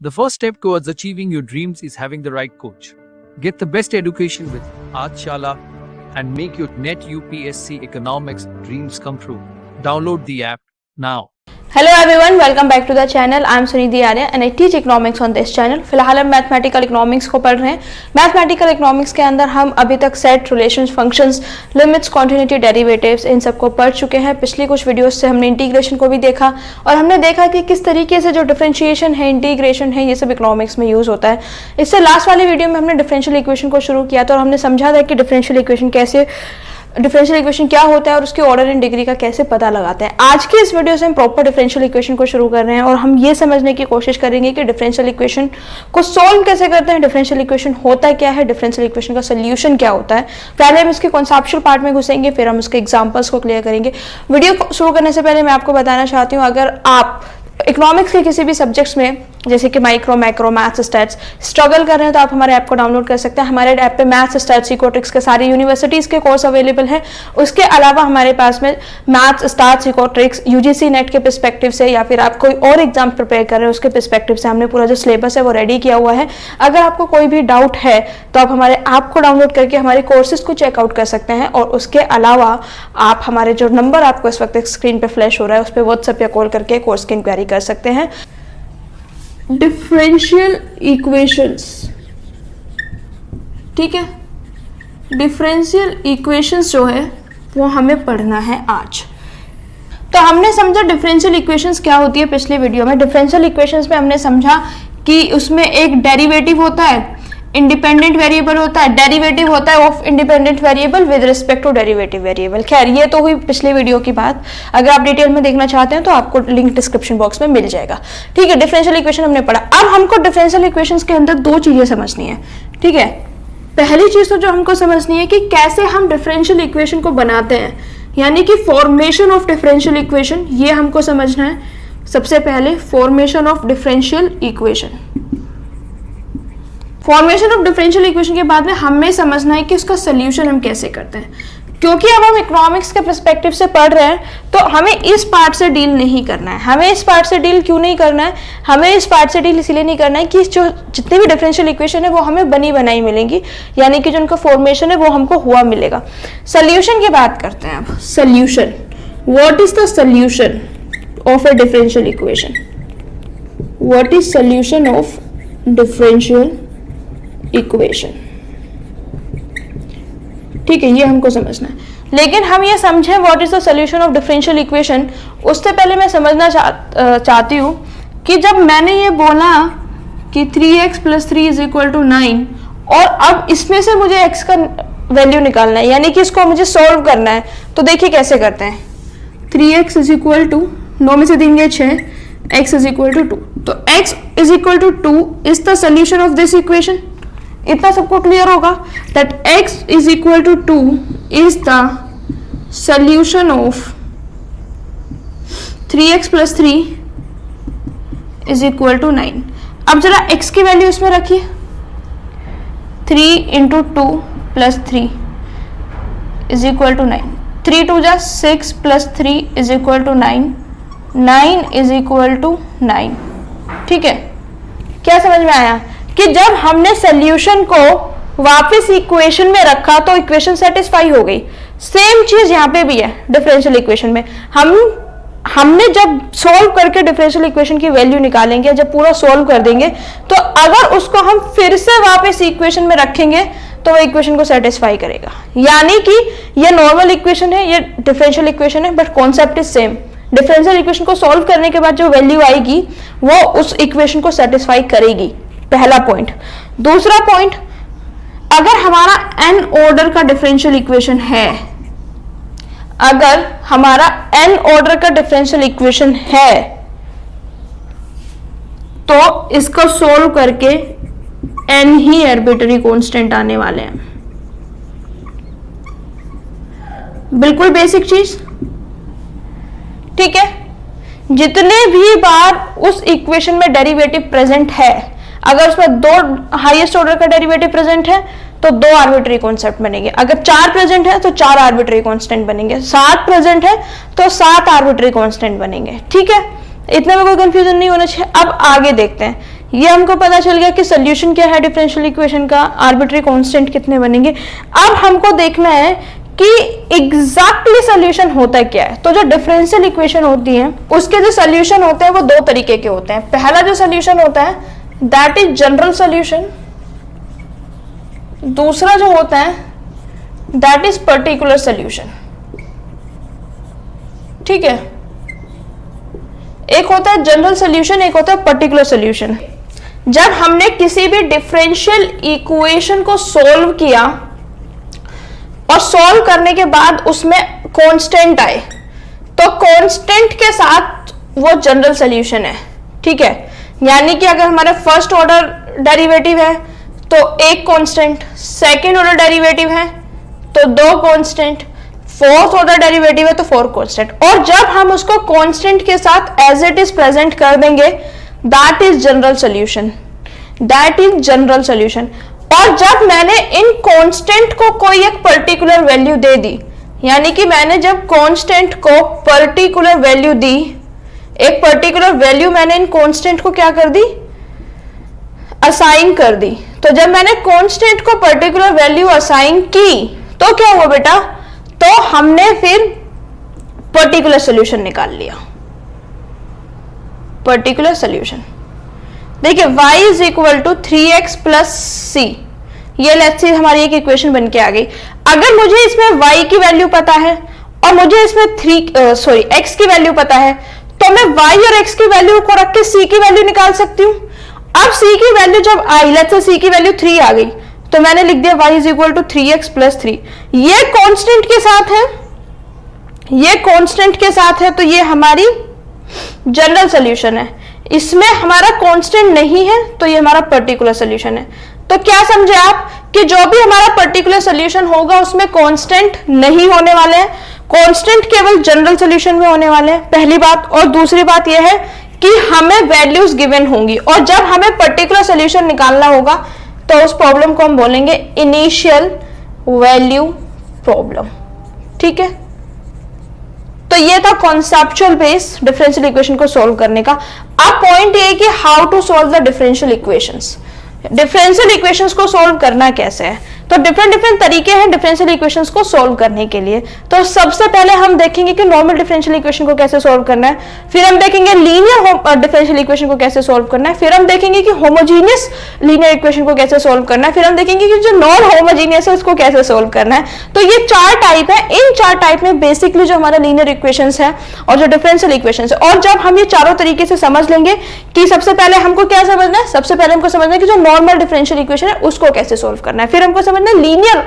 The first step towards achieving your dreams is having the right coach. Get the best education with Aajshala and make your NET UPSC economics dreams come true. Download the app now. Hello everyone, welcome back to the channel. I am Sunidhi Arya and I teach economics on this channel. फिलहाल हम mathematical economics को पढ़ रहे हैं. Mathematical economics के अंदर हम अभी तक set, relations, functions, limits, continuity, derivatives इन सबको पढ़ चुके हैं. पिछली कुछ वीडियोस से हमने इंटीग्रेशन को भी देखा और हमने देखा कि किस तरीके से जो डिफरेंशिएशन है, इंटीग्रेशन है, ये सब इकोनॉमिक्स में यूज होता है. इससे लास्ट वाली वीडियो में हमने डिफरेंशियल इक्वेशन को शुरू किया था और हमने समझा था कि डिफरेंशियल इक्वेशन क्या होता है और उसके ऑर्डर एंड डिग्री का कैसे पता लगाते हैं. आज की इस वीडियो से हम प्रॉपर डिफरेंशियल इक्वेशन को शुरू कर रहे हैं और हम ये समझने की कोशिश करेंगे कि डिफरेंशियल इक्वेशन को सॉल्व कैसे करते हैं, डिफरेंशियल इक्वेशन होता क्या है, डिफरेंशियल इक्वेशन का सोल्यूशन क्या होता है. पहले हम इसके कॉन्सेप्चुअल पार्ट में घुसेंगे, फिर हम उसके एग्जांपल्स को क्लियर करेंगे. वीडियो को शुरू करने से पहले मैं आपको बताना चाहती हूँ, अगर आप इकोनॉमिक्स के किसी भी सब्जेक्ट्स में जैसे कि micro, macro, maths, stats struggle कर रहे हैं तो आप हमारे ऐप को डाउनलोड कर सकते हैं. हमारे ऐप पे मैथ्स, स्टैट्स, इकोट्रिक्स के सारी यूनिवर्सिटीज़ के कोर्स अवेलेबल हैं. उसके अलावा हमारे पास में मैथ्स, स्टैट्स, इकोट्रिक्स यूजीसी नेट के पर्सपेक्टिव से या फिर आप कोई और एग्जाम प्रिपेयर कर रहे हैं उसके पर्सपेक्टिव से हमने पूरा जो सिलेबस है वो रेडी किया हुआ है. अगर आपको कोई भी डाउट है तो आप हमारे ऐप को डाउनलोड करके हमारे कोर्सेज को चेकआउट कर सकते हैं और उसके अलावा आप हमारे जो नंबर आपको इस वक्त स्क्रीन पर फ्लैश हो रहा है उस पर व्हाट्सएप या कॉल करके कोर्स की इंक्वायरी कर सकते हैं. डिफरेंशियल इक्वेशंस, ठीक है, डिफरेंशियल इक्वेशंस जो है वो हमें पढ़ना है आज. तो हमने समझा डिफरेंशियल इक्वेशंस क्या होती है. पिछले वीडियो में डिफरेंशियल इक्वेशंस में हमने समझा कि उसमें एक डेरिवेटिव होता है, इंडिपेंडेंट वेरिएबल होता है, डेरिवेटिव होता है of independent variable with respect to derivative variable. खैर ये तो हुई पिछले वीडियो की बात. अगर आप डिटेल में देखना चाहते हैं तो आपको लिंक डिस्क्रिप्शन बॉक्स में मिल जाएगा. ठीक है, डिफरेंशियल इक्वेशन हमने पढ़ा. अब हमको डिफरेंशियल इक्वेशंस के अंदर दो चीजें समझनी है. ठीक है, पहली चीज तो जो हमको समझनी है कि कैसे हम डिफरेंशियल इक्वेशन को बनाते हैं, यानी कि फॉर्मेशन ऑफ डिफरेंशियल इक्वेशन, ये हमको समझना है. सबसे पहले formation of differential equation. Formation of differential equation के बाद में हमें समझना है कि उसका सोल्यूशन हम कैसे करते हैं. क्योंकि अब हम इकोनॉमिक्स के पर्सपेक्टिव से पढ़ रहे हैं तो हमें इस पार्ट से डील नहीं करना है. हमें इस पार्ट से डील क्यों नहीं करना है? हमें इस पार्ट से डील इसलिए नहीं करना है कि जो जितनी भी डिफरेंशियल इक्वेशन है वो हमें बनी बनाई मिलेंगी, यानी कि जो उनका फॉर्मेशन है वो हमको हुआ मिलेगा. सोल्यूशन की बात करते हैं अब. Solution, what is the solution of a differential equation? What is solution of differential equation? ठीक है, ये हमको समझना है. लेकिन हम ये समझें what is the solution of differential equation, उससे पहले मैं समझना चाहती हूँ कि जब मैंने ये बोला कि 3x + 3 = 9 और अब इसमें से मुझे x का वैल्यू निकालना है, यानी कि इसको मुझे सॉल्व करना है, तो देखिए कैसे करते हैं. 3x = 9 में से 3 गए 6, x = 2. तो x = 2 is the solution of this equation. इतना सबको क्लियर होगा that x = 2 is the solution of 3x + 3 = 9. अब जरा x की वैल्यू इसमें रखिए. 3 × 2 + 3 = 9. 3 × 2 = 6 + 3 = 9. 9 = 9. ठीक है, क्या समझ में आया कि जब हमने सोल्यूशन को वापस इक्वेशन में रखा तो इक्वेशन सेटिस्फाई हो गई. सेम चीज यहाँ पे भी है डिफरेंशियल इक्वेशन में. हमने जब सॉल्व करके डिफरेंशियल इक्वेशन की वैल्यू निकालेंगे, जब पूरा सॉल्व कर देंगे, तो अगर उसको हम फिर से वापस इक्वेशन में रखेंगे तो वो इक्वेशन को सेटिस्फाई करेगा. यानी कि ये नॉर्मल इक्वेशन है, ये डिफरेंशियल इक्वेशन है, but concept is same. Differential equation को सॉल्व करने के बाद जो वैल्यू आएगी वो उस इक्वेशन को सेटिस्फाई करेगी. पहला पॉइंट. दूसरा पॉइंट, अगर हमारा n ऑर्डर का डिफरेंशियल इक्वेशन है, अगर हमारा n ऑर्डर का डिफरेंशियल इक्वेशन है तो इसको सोल्व करके n ही आर्बिट्ररी कांस्टेंट आने वाले हैं. बिल्कुल बेसिक चीज. ठीक है, जितने भी बार उस इक्वेशन में डेरिवेटिव प्रेजेंट है, अगर उसमें 2 हाईएस्ट ऑर्डर का डेरिवेटिव प्रेजेंट है तो 2 आर्बिट्ररी कांस्टेंट बनेंगे. अगर 4 प्रेजेंट है तो 4 आर्बिट्ररी कांस्टेंट बनेंगे. 7 प्रेजेंट है तो 7 आर्बिट्ररी कांस्टेंट बनेंगे. ठीक है, इतने में कोई कंफ्यूजन नहीं होना चाहिए. अब आगे देखते हैं ये हमको पता चल गया कि सोल्यूशन क्या है डिफरेंशियल इक्वेशन का, आर्बिट्री कांस्टेंट कितने बनेंगे। अब हमको देखना है कि एग्जैक्टली सोल्यूशन होता क्या है। तो जो डिफरेंशियल इक्वेशन होती है उसके जो सोल्यूशन होते हैं वो दो तरीके के होते हैं। पहला जो सोल्यूशन होता है दैट इज जनरल सोल्यूशन, दूसरा जो होता है दैट इज पर्टिकुलर सोल्यूशन। ठीक है, एक होता है जनरल सोल्यूशन, एक होता है पर्टिकुलर सोल्यूशन। जब हमने किसी भी डिफरेंशियल इक्वेशन को सोल्व किया और सोल्व करने के बाद उसमें कांस्टेंट आए तो कांस्टेंट के साथ वो जनरल सोल्यूशन है। ठीक है, यानी कि अगर हमारा फर्स्ट ऑर्डर डेरिवेटिव है तो एक कांस्टेंट, सेकंड ऑर्डर डेरिवेटिव है तो दो कांस्टेंट, फोर्थ ऑर्डर डेरिवेटिव है तो फोर कांस्टेंट। और जब हम उसको कांस्टेंट के साथ एज इट इज प्रेजेंट कर देंगे that is general solution, that is general solution. और जब मैंने इन कांस्टेंट को कोई एक पर्टिकुलर वैल्यू दे दी, यानी कि मैंने जब कांस्टेंट को पर्टिकुलर वैल्यू दी, एक पर्टिकुलर वैल्यू मैंने इन कांस्टेंट को क्या कर दी, असाइन कर दी। तो जब मैंने कांस्टेंट को पर्टिकुलर वैल्यू असाइन की तो क्या हुआ बेटा, तो हमने फिर पर्टिकुलर सॉल्यूशन निकाल लिया, पर्टिकुलर सॉल्यूशन। देखिए y is equal to 3x plus C, ये लेट्स से हमारी एक इक्वेशन बन के आ गई। अगर मुझे इसमें y की वैल्यू पता है और मुझे इसमें x की वैल्यू पता है तो मैं y और x की वैल्यू को रख के c की वैल्यू निकाल सकती हूँ। अब c की वैल्यू जब आई, लेट्स से c की वैल्यू 3 आ गई तो मैंने लिख दिया y is equal to 3x plus 3। ये कांस्टेंट के साथ है, ये कांस्टेंट के साथ है, तो ये हमारी जनरल सॉल्यूशन है। इसमें हमारा कांस्टेंट नहीं है तो ये हमारा पर्टिकुलर सॉल्यूशन है। तो क्या समझे आप कि जो भी हमारा पर्टिकुलर सॉल्यूशन होगा उसमें कांस्टेंट नहीं होने वाले हैं, कांस्टेंट केवल जनरल सॉल्यूशन में होने वाले हैं, पहली बात। और दूसरी बात यह है कि हमें वैल्यूज गिवन होंगी और जब हमें पर्टिकुलर सॉल्यूशन निकालना होगा तो उस प्रॉब्लम को हम बोलेंगे इनिशियल वैल्यू प्रॉब्लम। ठीक है, तो ये था कॉन्सेप्चुअल बेस डिफरेंशियल इक्वेशन को सॉल्व करने का। अब पॉइंट ये है कि how to solve the differential equations. Differential equations को सॉल्व करना कैसे है, तो डिफरेंट तरीके हैं डिफरेंशियल इक्वेशंस को सॉल्व करने के लिए। तो सबसे पहले हम देखेंगे कि नॉर्मल डिफरेंशियल इक्वेशन को कैसे सॉल्व करना है, फिर हम देखेंगे लीनियर डिफरेंशियल इक्वेशन को कैसे सॉल्व करना है, फिर हम देखेंगे कि होमोजीनियस लीनियर इक्वेशन को कैसे सॉल्व करना है, फिर हम देखेंगे कि जो नॉन होमोजीनियस है उसको कैसे सॉल्व करना है। तो ये 4 टाइप है, इन 4 टाइप में बेसिकली जो हमारा लीनियर इक्वेशंस है और जो डिफरेंशियल इक्वेशंस है। और जब हम ये चारों तरीके से समझ लेंगे कि सबसे पहले हमको क्या समझना है, सबसे पहले हमको समझना है कि जो नॉर्मल डिफरेंशियल इक्वेशन है उसको कैसे सॉल्व करना है, फिर हमको समझना है linear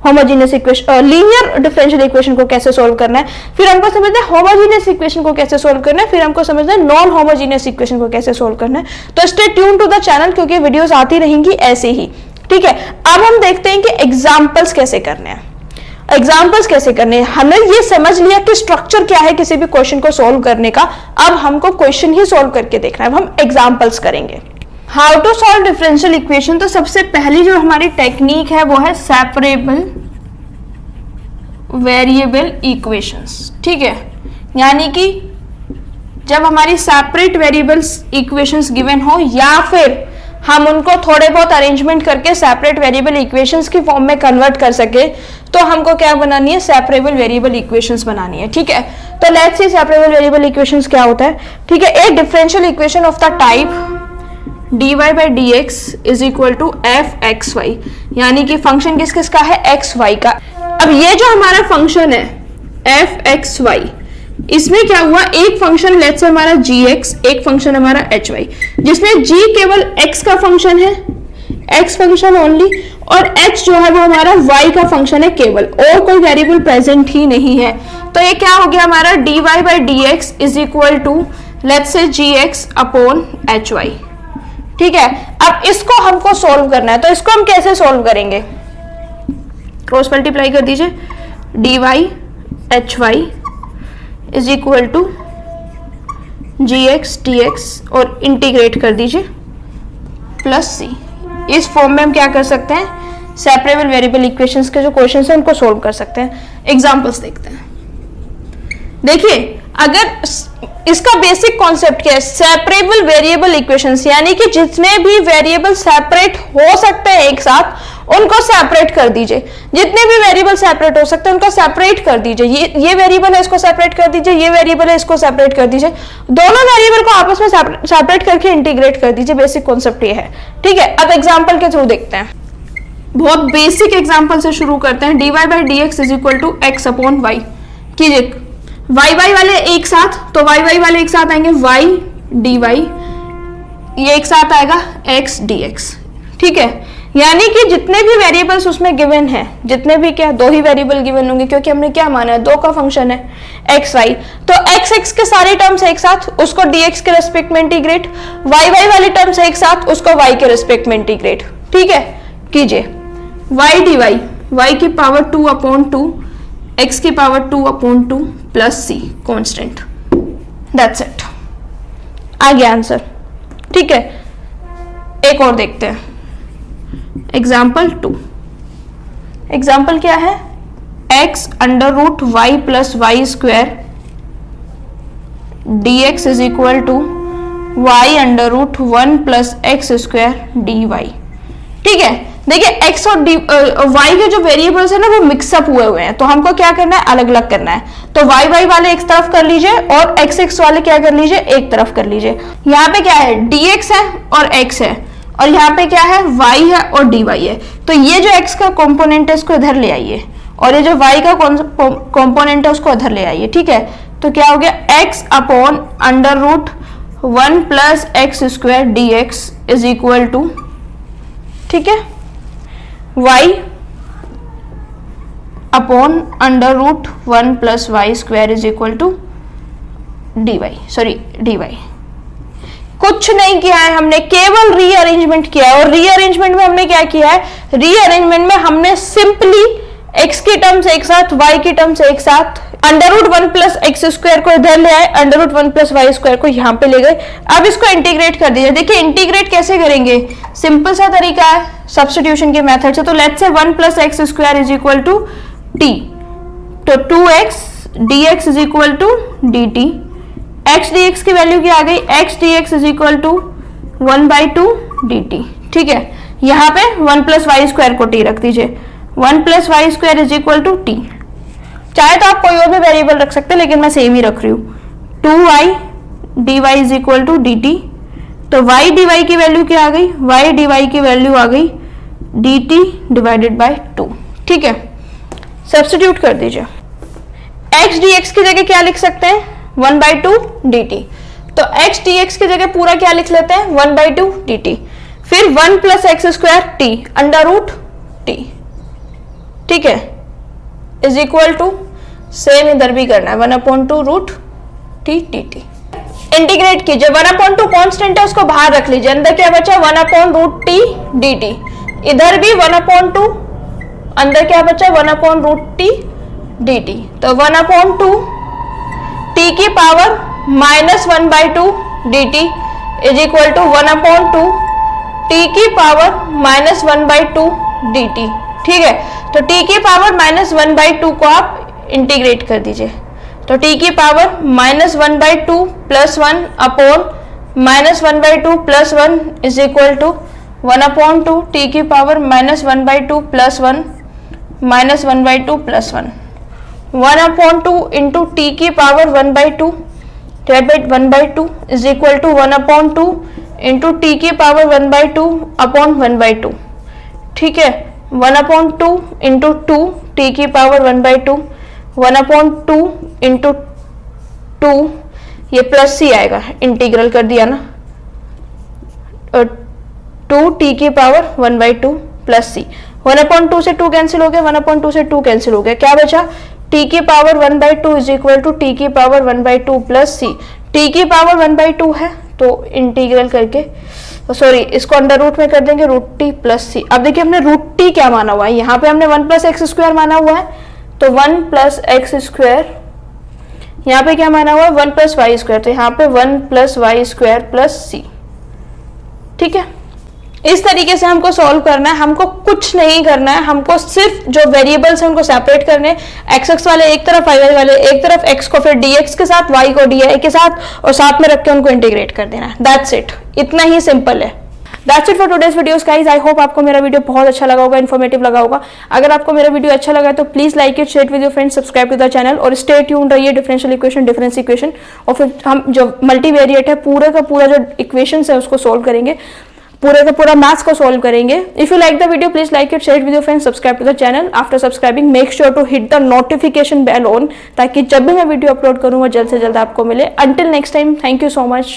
homogeneous equation, linear differential equation को कैसे सॉल्व करना है, फिर हमको समझना है होमोजेनियस इक्वेशन को कैसे सॉल्व करना है, फिर हमको समझना है नॉन होमोजेनियस इक्वेशन को कैसे सॉल्व करना है। तो stay tune to the channel क्योंकि वीडियोस आती रहेंगी ऐसे ही। ठीक है, अब हम देखते हैं कि एग्जांपल्स कैसे करने हैं। एग्जाम्पल्स कैसे करने हैं, हमने ये समझ लिया कि स्ट्रक्चर क्या है किसी भी क्वेश्चन को सॉल्व करने का। अब हमको क्वेश्चन ही सॉल्व करके देखना है, अब हम एग्जाम्पल्स करेंगे। How to solve differential equation, तो सबसे पहली जो हमारी टेक्निक है वो है सेपरेबल वेरिएबल इक्वेशंस। ठीक है, यानी कि जब हमारी सेपरेट वेरिएबल्स इक्वेशंस गिवन हो या फिर हम उनको थोड़े बहुत अरेंजमेंट करके सेपरेट वेरिएबल इक्वेशंस की फॉर्म में कन्वर्ट कर सके तो हमको क्या बनानी है, सेपरेबल वेरिएबल इक्वेशंस बनानी है। ठीक है, तो let's see separable variable equations क्या होता है। ठीक है, एक differential equation of the type dy by dx is equal to fxy, यानी कि फंक्शन किस किस का है, xy का। अब ये जो हमारा फंक्शन है fxy, इसमें क्या हुआ, एक फंक्शन लेट्स से हमारा gx, एक फंक्शन हमारा hy, जिसमें g केवल x का फंक्शन है, x फंक्शन ओनली, और h जो है वो हमारा y का फंक्शन है केवल, और कोई वेरिएबल प्रेजेंट ही नहीं है। तो ये क्या हो गया हमारा dy by dx is equal to let's say gx upon hy। ठीक है, अब इसको हमको सॉल्व करना है, तो इसको हम कैसे सॉल्व करेंगे, क्रॉस मल्टीप्लाई कर दीजिए, dy hy is equal to gx dx और इंटीग्रेट कर दीजिए प्लस c। इस फॉर्म में हम क्या कर सकते हैं, सेपरेबल वेरिएबल इक्वेशंस के जो क्वेश्चन है उनको सॉल्व कर सकते हैं। एग्जांपल्स देखते हैं। देखिए अगर इसका बेसिक कॉन्सेप्ट क्या है, सेपरेबल वेरिएबल इक्वेशंस, यानी कि जितने भी वेरिएबल सेपरेट हो सकते हैं एक साथ उनको सेपरेट कर दीजिए, जितने भी वेरिएबल सेपरेट हो सकते हैं उनको सेपरेट कर दीजिए। ये वेरिएबल है इसको सेपरेट कर दीजिए, ये वेरिएबल है इसको सेपरेट कर दीजिए, दोनों वेरिएबल को आपस में सेपरेट करके इंटीग्रेट कर दीजिए। बेसिक कॉन्सेप्ट ये है, ठीक है। अब एग्जांपल के थ्रू देखते हैं, बहुत बेसिक एग्जांपल से शुरू करते हैं। dy by D X is equal to X upon Y कीजिए, वाई वाई वाले एक साथ, तो वाई वाई वाले एक साथ आएंगे वाई डी वाई, ये एक साथ आएगा एक्स डी एक्स, ठीक है। यानी कि जितने भी वेरिएबल्स उसमें गिवन है, जितने भी क्या, दो ही वेरिएबल गिवन होंगे क्योंकि हमने क्या माना है, दो का फंक्शन है एक्स वाई, तो एक्स एक्स के सारे टर्म्स एक साथ, उसको डी एक्स के रेस्पेक्ट में इंटीग्रेट, वाई वाई वाले टर्म्स एक साथ, उसको वाई के रेस्पेक्ट में इंटीग्रेट, ठीक है। कीजिए वाई डी वाई, वाई की पावर 2 अपॉन 2, एक्स की power 2 upon 2 plus C constant, that's it, आ गया आंसर, ठीक है। एक और देखते हैं, एग्जाम्पल 2। एग्जाम्पल क्या है, x under root Y plus Y square D X is equal to Y under root 1 plus X square D Y, ठीक है। देखिए x और y के जो वेरिएबल्स है ना वो मिक्सअप हुए हैं, तो हमको क्या करना है, अलग अलग करना है। तो y y वाले एक तरफ कर लीजिए और x x वाले क्या कर लीजिए, एक तरफ कर लीजिए। यहाँ पे क्या है, dx है और x है, और यहाँ पे क्या है, y है और dy है। तो ये जो x का कंपोनेंट है इसको इधर ले आइए, और ये जो y का कंपोनेंट है उसको इधर ले आइए, ठीक है। तो क्या हो गया, x upon under root 1 plus X square D X is equal to, ठीक है, y upon under root 1 plus Y square is equal to D Y, sorry D Y. कुछ नहीं किया है हमने, केवल रीअरेंजमेंट किया है। और रीअरेंजमेंट में हमने क्या किया है, रीअरेंजमेंट में हमने सिंपली x की टर्म्स एक साथ, y की टर्म्स एक साथ, under root 1 plus X square को इधर ले आए, under root 1 plus Y square को यहाँ पे ले गए। अब इसको इंटीग्रेट कर दीजिए। देखिए इंटीग्रेट कैसे करेंगे, सिंपल सा तरीका है सब्स्टिट्यूशन के मेथड से। तो let's say 1 plus X square is equal to T, तो 2x dx is equal to dt, x dx की वैल्यू क्या आ गई, x dx is equal to 1/2 dt, ठीक है। यहाँ पे 1 प्लस वाई स्क्वायर को t रख दीजिए, 1 plus Y square is equal to T. चाहे तो आप कोई और भी वेरिएबल रख सकते हैं, लेकिन मैं सेम ही रख रही हूँ। 2y dy is equal to dt, तो y dy की वैल्यू क्या आ गई, y dy की वैल्यू आ गई dt डिवाइडेड बाय 2, ठीक है। सब्स्टिट्यूट कर दीजिए, x dx की जगह क्या लिख सकते हैं, 1/2 dt, तो x dx की जगह पूरा क्या लिख लेते हैं, 1/2 dt, फिर 1 plus X square t under root t, ठीक है, इज इक्वल टू, सेम इधर भी करना है, 1/2 रूट t dt। इंटीग्रेट कीजिए, 1/2 कांस्टेंट है उसको बाहर रख लीजिए, अंदर क्या बचा, 1/√ t dt, इधर भी 1/2, अंदर क्या बचा, 1/√ t dt, तो 1/2 t की power -1/2 dt is equal to 1/2 t की पावर -1/2 dt, ठीक है। तो t की पावर -1/2 को आप इंटीग्रेट कर दीजिए, तो t की power -1/2 plus 1 upon -1/2 plus 1 is equal to 1/2 t की power -1/2 plus 1 -1/2 plus 1, 1/2 into t की power 1/2 divide by 1/2 is equal to 1/2 into t की पावर 1/2 अपॉन 1/2, ठीक है। 1/2 इंटू 2 t की पावर 1/2, 1/2 इंटू 2, ये प्लस सी आएगा, इंटीग्रल कर दिया ना, 2 t की पावर 1/2 प्लस सी, 1/2 से 2 कैंसिल हो गया, 1/2 से 2 कैंसिल हो गया, क्या बचा, t की power 1/2 is equal to t की पावर 1/2 प्लस सी, t की पावर 1/2 है तो इंटीग्रल करके, सॉरी इसको अंडर रूट में कर देंगे, रूट टी प्लस सी। अब देखिए हमने रूट टी क्या माना हुआ है, यहाँ पे हमने 1 प्लस एक्स स्क्वायर माना हुआ है, तो 1 प्लस एक्स स्क्वायर, यहाँ पे क्या माना हुआ है, 1 प्लस वाई स्क्वायर, तो यहाँ पे 1 प्लस वाई स्क्वायर प्लस सी, ठीक है। इस तरीके से हमको सॉल्व करना है, हमको कुछ नहीं करना है, हमको सिर्फ जो वेरिएबल्स हैं उनको सेपरेट करने, एक्स एक्स वाले एक तरफ, वाई वाई वाले एक तरफ, एक्स को फिर dx के साथ, y को dy के साथ और साथ में रख के उनको इंटीग्रेट कर देना है। दैट्स इट, इतना ही सिंपल है। That's it for today's videos guys. I hope आपको मेरा वीडियो बहुत अच्छा लगा होगा, इन्फॉर्मेटिव लगा होगा। अगर आपको मेरा वीडियो अच्छा लगा तो please like it, share with your friends, subscribe to the channel और स्टे ट्यून्ड रहिए डिफरेंशियल इक्वेशन, डिफरेंस इक्वेशन और फिर हम जो मल्टीवेरिएट है पूरे का पूरा जो इक्वेशंस है उसको सोल्व करेंगे, पूरे का पूरा मैथ्स को सोल्व करेंगे। If you like the video please like it, share with your friends, subscribe to the channel. After subscribing make sure to hit the notification bell on, ताकि जब भी मैं वीडियो अपलोड करूँ वो जल्द से जल्द आपको मिले। Until next time, thank you so much.